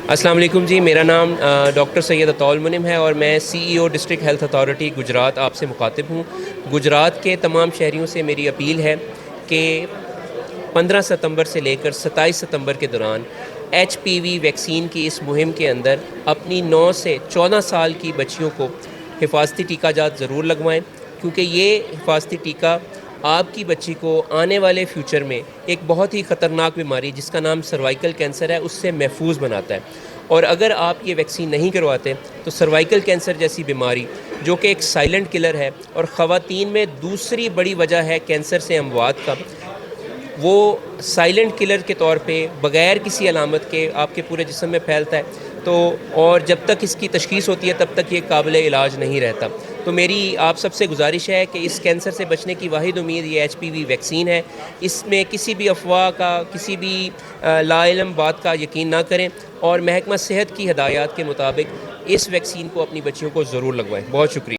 अस्सलाम वालेकुम जी, मेरा नाम डॉक्टर सैयद अतौल मुनिम है और मैं CEO district health authority Gujarat आपसे मुखातिब हूँ। गुजरात के तमाम शहरियों से मेरी अपील है कि 15 सितंबर से लेकर 27 सितंबर के दौरान एचपीवी वैक्सीन की इस मुहिम के अंदर अपनी 9 से 14 साल की बच्चियों को हिफाजती टीका जात ज़रूर लगवाएं, क्योंकि ये हिफाजती टीका आपकी बच्ची को आने वाले फ्यूचर में एक बहुत ही ख़तरनाक बीमारी जिसका नाम सर्वाइकल कैंसर है उससे महफूज बनाता है। और अगर आप ये वैक्सीन नहीं करवाते तो सर्वाइकल कैंसर जैसी बीमारी, जो कि एक साइलेंट किलर है और ख़वातीन में दूसरी बड़ी वजह है कैंसर से अमवात का, वो साइलेंट किलर के तौर पे बग़ैर किसी अलामत के आपके पूरे जिस्म में फैलता है। तो और जब तक इसकी तशख़ीस होती है तब तक ये काबिल इलाज नहीं रहता। तो मेरी आप सबसे गुजारिश है कि इस कैंसर से बचने की वाहिद उम्मीद ये एचपीवी वैक्सीन है। इसमें किसी भी अफवाह का, किसी भी लाइलम बात का यकीन ना करें और महकमा सेहत की हिदायत के मुताबिक इस वैक्सीन को अपनी बच्चियों को ज़रूर लगवाएं। बहुत शुक्रिया।